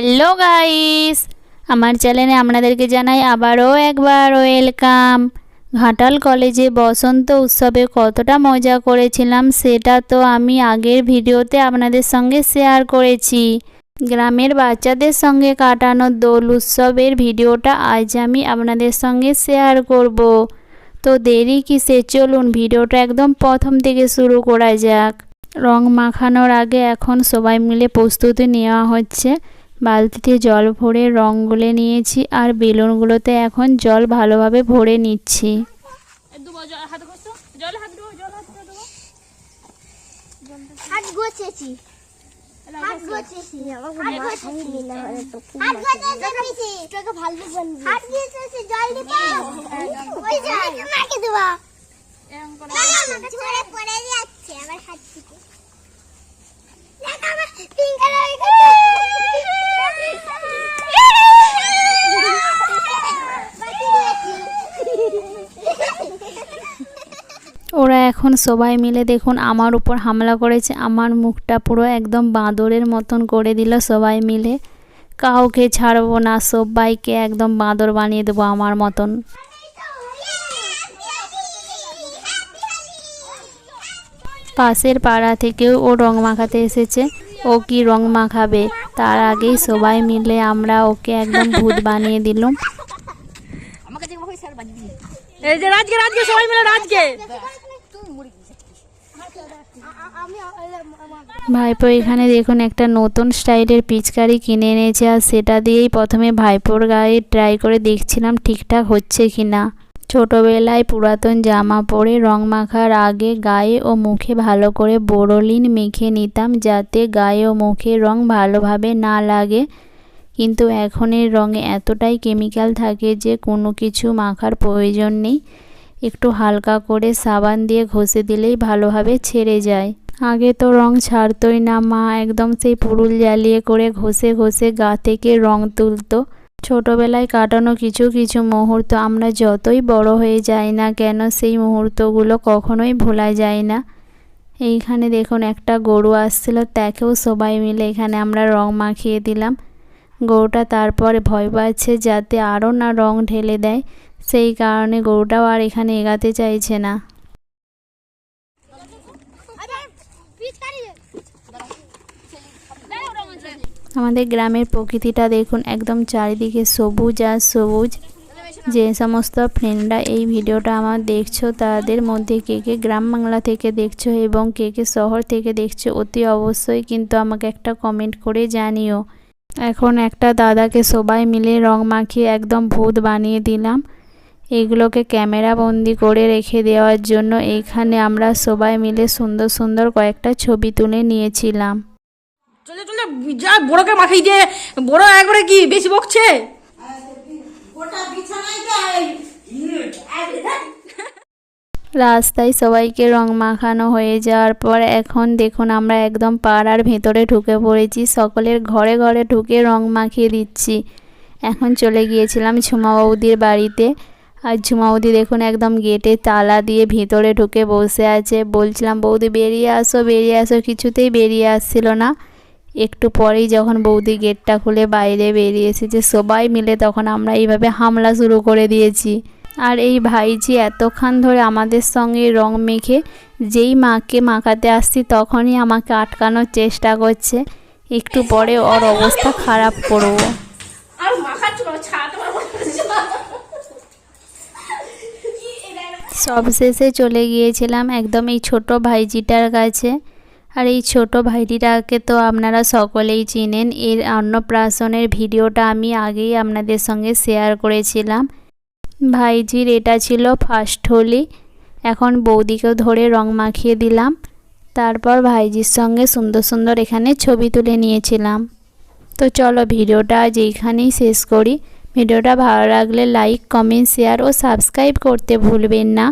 Hello guys, আমার চ্যানেলে আপনাদেরকে জানাই আবারও একবার ওয়েলকাম। ঘাটাল কলেজে বসন্ত উৎসবে কতটা মজা করেছিলাম সেটা তো আমি আগের ভিডিওতে আপনাদের সঙ্গে শেয়ার করেছি। গ্রামের বাচ্চাদের সঙ্গে কাটানো দোল উৎসবের ভিডিওটা আজ আমি আপনাদের সঙ্গে শেয়ার করব। তো দেরি কিসে, চলুন ভিডিওটা একদম প্রথম থেকে শুরু করা যাক। রং মাখানোর আগে এখন সবাই মিলে প্রস্তুতি নেওয়া হচ্ছে। বালতিতে জল ভরে রং গুলে নিয়েছি আর বেলুনগুলোতে এখন জল ভালোভাবে ভরে নিচ্ছি। ওরা এখন সবাই মিলে দেখুন আমার উপর হামলা করেছে। আমার মুখটা পুরো একদম বাঁদরের মতন করে দিল সবাই মিলে। কাউকে ছাড়বো না, সবাইকে একদম বাঁদর বানিয়ে দেবো আমার মতন। পাশের পাড়া থেকেও ও রং মাখাতে এসেছে। ও কি রং মাখাবে, তার আগেই সবাই মিলে আমরা ওকে একদম ভূত বানিয়ে দিলাম। ভাইপো এখানে দেখুন একটা নতুন স্টাইলের পিচকারি কিনে এনেছে, আর সেটা দিয়েই প্রথমে ভাইপোর গায়ে ট্রাই করে দেখছিলাম ঠিকঠাক হচ্ছে কিনা। ছোটবেলায় পুরাতন জামা পরে রং মাখার আগে গায়ে ও মুখে ভালো করে বোরোলিন মেখে নিতাম, যাতে গায়ে ও মুখে রং ভালোভাবে না লাগে। কিন্তু এখনের রঙে এতটাই কেমিক্যাল থাকে যে কোনো কিছু মাখার প্রয়োজন নেই। একটু হালকা করে সাবান দিয়ে ঘষে দিলেই ভালোভাবে ছেড়ে যায়। আগে তো রং ছাড়তই না, মা একদম সেই পুরুল জ্বালিয়ে করে ঘষে ঘষে গা থেকে রং তুলতো। ছোটবেলায় কাটানো কিছু কিছু মুহূর্ত আমরা যতই বড় হয়ে যাই না কেন, সেই মুহূর্তগুলো কখনোই ভোলা যায় না। এইখানে দেখুন একটা গরু আসছিল, তাকেও সবাই মিলে এখানে আমরা রং মাখিয়ে দিলাম। গরুটা তারপরে ভয় পাচ্ছে যাতে আরও না রং ঢেলে দেয়, সেই কারণে গরুটাও আর এখানে এগাতে চাইছে না। আমাদের গ্রামের প্রকৃতিটা দেখুন, একদম চারিদিকে সবুজ আর সবুজ। যে সমস্ত ফ্রেন্ডরা এই ভিডিওটা আমার দেখছো তাদের মধ্যে কে কে গ্রাম বাংলা থেকে দেখছো এবং কে কে শহর থেকে দেখছো অতি অবশ্যই কিন্তু আমাকে একটা কমেন্ট করে জানিও। এখন একটা দাদাকে সবাই মিলে রং মাখিয়ে একদম ভূত বানিয়ে দিলাম। এগুলোকে ক্যামেরা বন্দি করে রেখে দেওয়ার জন্য এইখানে আমরা সবাই মিলে সুন্দর সুন্দর কয়েকটা ছবি তুলে নিয়েছিলাম। চলে চলে যা বড়কে মাখাই দিয়ে বড় একবারে কি বেশি বকছে। রাস্তায় সবাইকে রং মাখানো হয়ে যাওয়ার পর এখন দেখুন আমরা একদম পাড়ার ভেতরে ঢুকে পড়েছি। সকলের ঘরে ঘরে ঢুকে রং মাখিয়ে দিচ্ছি। এখন চলে গিয়েছিলাম ঝুমা বৌদির বাড়িতে, আর ঝুমা বৌদি দেখুন একদম গেটে তালা দিয়ে ভিতরে ঢুকে বসে আছে। বলছিলাম বৌদি বেরিয়ে আসো বেরিয়ে আসো, কিছুতেই বেরিয়ে আসছিল না। একটু পরেই যখন বৌদি গেটটা খুলে বাইরে বেরিয়ে এসেছে সবাই মিলে, তখন আমরা এইভাবে হামলা শুরু করে দিয়েছি। আর এই ভাইজি এতক্ষণ ধরে আমাদের সঙ্গে রং মেখে যেই মাকে মাখাতে আসছি তখনই আমাকে আটকানোর চেষ্টা করছে। একটু পরে ওর অবস্থা খারাপ করবো। সবশেষে চলে গিয়েছিলাম একদম এই ছোট ভাইজিটার কাছে। আর এই ছোট ভাইটিটাকে তো আপনারা সকলেই চিনেন, এর অন্নপ্রাশনের ভিডিওটা আমি আগেই আপনাদের সঙ্গে শেয়ার করেছিলাম। ভাইজির এটা ছিল ফার্স্ট হোলি। এখন বৌদিকেও ধরে রং মাখিয়ে দিলাম, তারপর ভাইজির সঙ্গে সুন্দর সুন্দর এখানে ছবি তুলে নিয়েছিলাম। তো চলো ভিডিওটা আজ এইখানেই শেষ করি। ভিডিওটা ভালো লাগলে লাইক কমেন্ট শেয়ার ও সাবস্ক্রাইব করতে ভুলবেন না।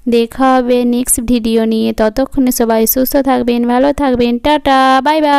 দেখা হবে নেক্সট ভিডিও নিয়ে, ততক্ষণে সবাই সুস্থ থাকবেন, ভালো থাকবেন, টাটা বাই বাই।